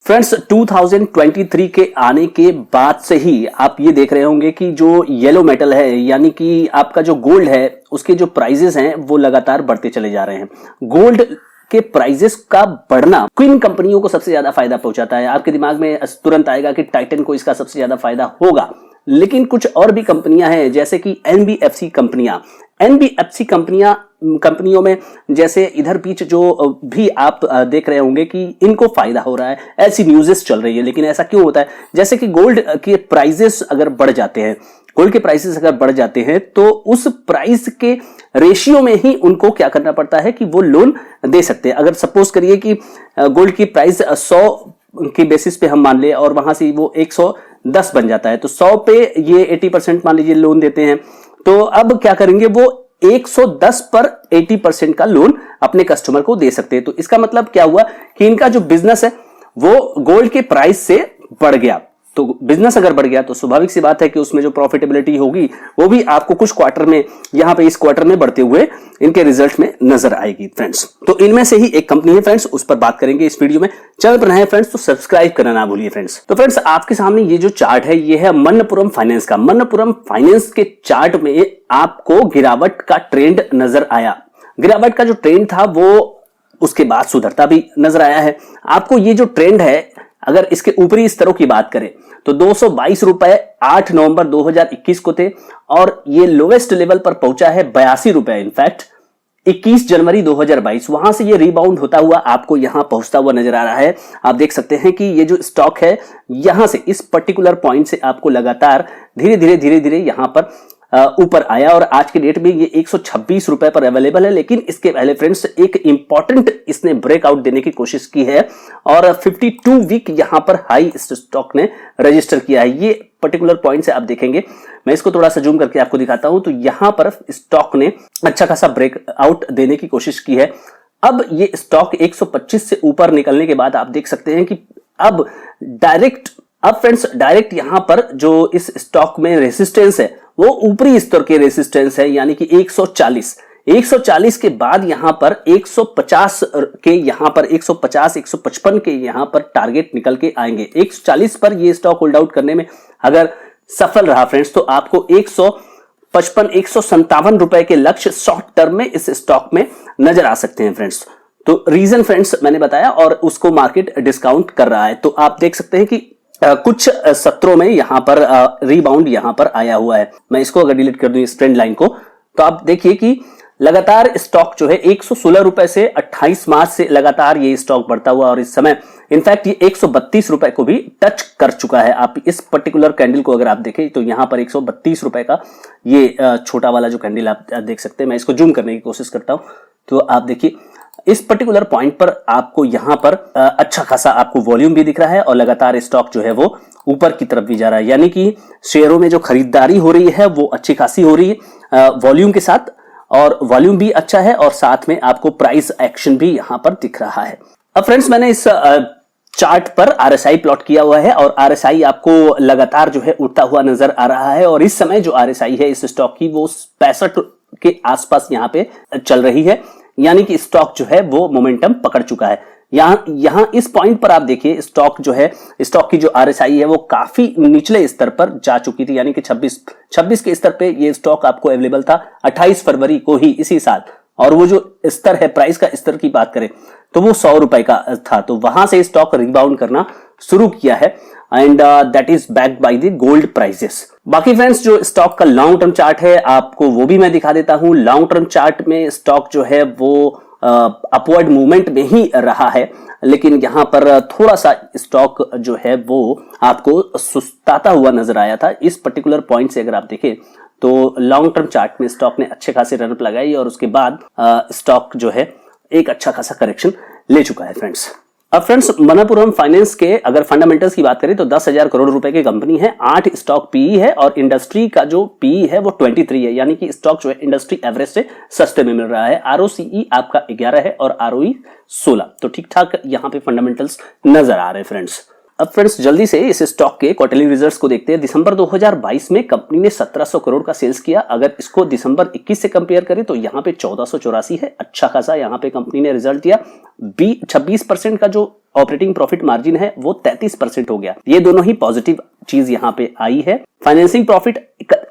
Friends 2023 के आने के बाद से ही आप ये देख रहे होंगे कि जो येलो मेटल है यानी कि आपका जो गोल्ड है उसके जो प्राइजेस हैं वो लगातार बढ़ते चले जा रहे हैं। गोल्ड के प्राइजेस का बढ़ना किन कंपनियों को सबसे ज्यादा फायदा पहुंचाता है? आपके दिमाग में तुरंत आएगा कि टाइटन को इसका सबसे ज्यादा फायदा होगा, लेकिन कुछ और भी कंपनियां हैं जैसे कि एनबीएफसी कंपनियों में जैसे इधर बीच जो भी आप देख रहे होंगे कि इनको फायदा हो रहा है, ऐसी न्यूज़ेस चल रही है। लेकिन ऐसा क्यों होता है? जैसे कि गोल्ड के प्राइजेस अगर बढ़ जाते हैं तो उस प्राइस के रेशियो में ही उनको क्या करना पड़ता है कि वो लोन दे सकते हैं। अगर सपोज करिए कि गोल्ड की प्राइस 100 के बेसिस पे हम मान ले और वहां से वो 110 बन जाता है, तो 100 पे ये 80% मान लीजिए लोन देते हैं, तो अब क्या करेंगे वो 110 पर 80% का लोन अपने कस्टमर को दे सकते हैं। तो इसका मतलब क्या हुआ कि इनका जो बिजनेस है वो गोल्ड के प्राइस से बढ़ गया। तो बिजनेस अगर बढ़ गया तो स्वाभाविक सी बात है कि उसमें जो प्रॉफिटेबिलिटी होगी वो भी आपको कुछ क्वार्टर में, यहां पे इस क्वार्टर में बढ़ते हुए इनके रिजल्ट में नजर आएगी फ्रेंड्स। तो इनमें से ही एक कंपनी है फ्रेंड्स, उस पर बात करेंगे इस वीडियो में। चैनल पर नए हैं फ्रेंड्स तो सब्सक्राइब करना ना भूलिए फ्रेंड्स। तो फ्रेंड्स आपके सामने ये जो चार्ट है ये है मनप्पुरम फाइनेंस का। मनप्पुरम फाइनेंस के चार्ट में आपको गिरावट का ट्रेंड नजर आया। गिरावट का जो ट्रेंड था वो उसके बाद सुधरता भी नजर आया है। आपको ये जो ट्रेंड है अगर इसके ऊपरी स्तरों की बात करें तो 222 रुपए 8 नवंबर 2021 को थे और ये लोवेस्ट लेवल पर पहुंचा है 82 रुपए इनफैक्ट 21 जनवरी 2022। वहां से ये रिबाउंड होता हुआ आपको यहां पहुंचता हुआ नजर आ रहा है। आप देख सकते हैं कि ये जो स्टॉक है यहां से इस पर्टिकुलर पॉइंट से आपको लगातार धीरे धीरे यहां पर ऊपर आया और आज के डेट में ये 126 रुपए पर अवेलेबल है। लेकिन इसके पहले फ्रेंड्स एक इंपॉर्टेंट इसने ब्रेकआउट देने की कोशिश की है और 52 वीक यहां पर हाई स्टॉक ने रजिस्टर किया है। ये पर्टिकुलर पॉइंट से आप देखेंगे, मैं इसको थोड़ा सा जूम करके आपको दिखाता हूं, तो यहां पर स्टॉक ने अच्छा खासा ब्रेकआउट देने की कोशिश की है। अब ये स्टॉक 125 से ऊपर निकलने के बाद आप देख सकते हैं कि अब फ्रेंड्स डायरेक्ट यहां पर जो इस स्टॉक में रेसिस्टेंस है वो ऊपरी स्तर के रेसिस्टेंस है यानी कि 140 के बाद यहां पर 150 के यहां पर 155 के यहां पर टारगेट निकल के आएंगे। 140 पर ये स्टॉक होल्ड आउट करने में अगर सफल रहा फ्रेंड्स तो आपको 157 रुपए के लक्ष्य शॉर्ट टर्म में इस स्टॉक में नजर आ सकते हैं फ्रेंड्स। तो रीजन फ्रेंड्स मैंने बताया और उसको मार्केट डिस्काउंट कर रहा है। तो आप देख सकते हैं कि कुछ सत्रों में यहां पर रिबाउंड यहां पर आया हुआ है। मैं इसको अगर डिलीट कर दूं इस ट्रेंड लाइन को तो आप देखिए कि लगातार स्टॉक जो है 116 रुपए से 28 मार्च से लगातार ये स्टॉक बढ़ता हुआ और इस समय इनफैक्ट ये 132 रुपए को भी टच कर चुका है। आप इस पर्टिकुलर कैंडल को अगर आप देखें तो यहां पर 132 रुपए का ये छोटा वाला जो कैंडल आप देख सकते हैं। मैं इसको जूम करने की कोशिश करता हूं तो आप देखिए इस पर्टिकुलर पॉइंट पर आपको यहां पर अच्छा खासा आपको वॉल्यूम भी दिख रहा है और लगातार स्टॉक जो है वो ऊपर की तरफ भी जा रहा है, यानी कि शेयरों में जो खरीदारी हो रही है वो अच्छी खासी हो रही है वॉल्यूम के साथ, और वॉल्यूम भी अच्छा है और साथ में आपको प्राइस एक्शन भी यहां पर दिख रहा है। अब फ्रेंड्स मैंने इस चार्ट पर आरएसआई प्लॉट किया हुआ है और आरएसआई आपको लगातार जो है उठता हुआ नजर आ रहा है और इस समय जो आरएसआई है इस स्टॉक की वो 65 के आसपास यहां पे चल रही है, यानी कि स्टॉक जो है वो मोमेंटम पकड़ चुका है। यहां इस पॉइंट पर आप देखिए स्टॉक जो है, स्टॉक की जो आरएसआई है वो काफी निचले स्तर पर जा चुकी थी, यानी कि 26 के स्तर पे ये स्टॉक आपको अवेलेबल था 28 फरवरी को ही इसी साल। और वो जो स्तर है प्राइस का स्तर की बात करें तो वो 100 रुपए का था। तो वहां से स्टॉक रिबाउंड करना शुरू किया है and that is backed by the gold prices. बाकी फ्रेंड्स जो स्टॉक का लॉन्ग टर्म चार्ट है आपको वो भी मैं दिखा देता हूं। लॉन्ग टर्म चार्ट में स्टॉक जो है वो अपवर्ड मूवमेंट में ही रहा है, लेकिन यहां पर थोड़ा सा स्टॉक जो है वो आपको सुस्ताता हुआ नजर आया था। इस पर्टिकुलर पॉइंट से अगर आप देखें तो लॉन्ग टर्म चार्ट में स्टॉक ने अच्छे खासे रनअप लगाई और उसके बाद स्टॉक जो है एक अच्छा खासा करेक्शन ले चुका है फ्रेंड्स। अब फ्रेंड्स मनप्पुरम फाइनेंस के अगर फंडामेंटल्स की बात करें तो 10,000 करोड़ रुपए की कंपनी है, 8 स्टॉक पीई है और इंडस्ट्री का जो पीई है वो 23 है, यानी कि स्टॉक जो है इंडस्ट्री एवरेज से सस्ते में मिल रहा है। आरओसीई आपका 11 है और आरओई 16, तो ठीक ठाक यहां पे फंडामेंटल्स नजर आ रहे हैं फ्रेंड्स। अब फ्रेंड्स जल्दी से इस स्टॉक के क्वार्टरली रिजल्ट्स को देखते हैं। दिसंबर 2022 में कंपनी ने 1700 करोड़ का सेल्स किया। अगर इसको दिसंबर 21 से कंपेयर करें तो यहाँ पे 1484 है। अच्छा खासा यहाँ पे कंपनी ने रिजल्ट दिया। 26% का जो ऑपरेटिंग प्रॉफिट मार्जिन है वो 33% हो गया। ये दोनों ही पॉजिटिव चीज यहाँ पे आई है। फाइनेंसिंग प्रॉफिट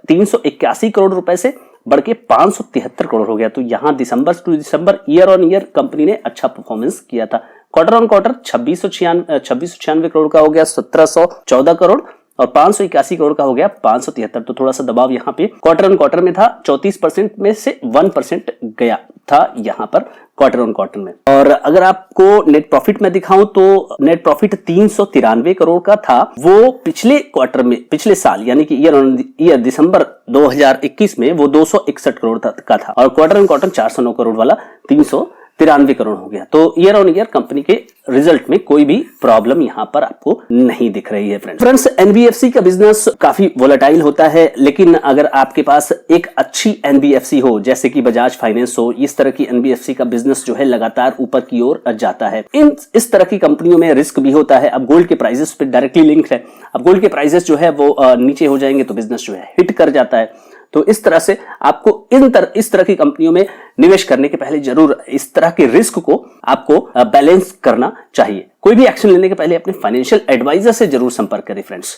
381 करोड़ रुपए से बढ़ के 573 करोड़ हो गया। तो यहाँ December to December year on year company ने अच्छा परफॉर्मेंस किया था। क्वार्टर ऑन क्वार्टर 2696 करोड़ का हो गया 1714 करोड़ और 581 करोड़ का हो गया 573। तो थोड़ा सा दबाव यहाँ पे क्वार्टर ऑन क्वार्टर में था। 34% में से 1% गया था यहाँ पर क्वार्टर ऑन क्वार्टर में। और अगर आपको नेट प्रॉफिट में दिखाऊं तो नेट प्रॉफिट 393 करोड़ का था। वो पिछले क्वार्टर में, पिछले साल यानी कि ईयर ऑन ईयर दिसंबर 2021 में वो 261 करोड़ का था और क्वार्टर ऑन क्वार्टर 409 करोड़ वाला 393 करोड़ हो गया। तो ईयर ऑन ईयर कंपनी के रिजल्ट में कोई भी प्रॉब्लम यहां पर आपको नहीं दिख रही है फ्रेंड्स। एनबीएफसी का बिजनेस काफी वोलेटाइल होता है, लेकिन अगर आपके पास एक अच्छी एनबीएफसी हो जैसे कि बजाज फाइनेंस हो, इस तरह की एनबीएफसी का बिजनेस जो है लगातार ऊपर की ओर जाता है। इस तरह की कंपनियों में रिस्क भी होता है। अब गोल्ड के प्राइसेस पे डायरेक्टली लिंक है। अब गोल्ड के प्राइसेस जो है वो नीचे हो जाएंगे तो बिजनेस जो है हिट कर जाता है। तो इस तरह से आपको इस तरह की कंपनियों में निवेश करने के पहले जरूर इस तरह के रिस्क को आपको बैलेंस करना चाहिए। कोई भी एक्शन लेने के पहले अपने फाइनेंशियल एडवाइजर से जरूर संपर्क करें फ्रेंड्स।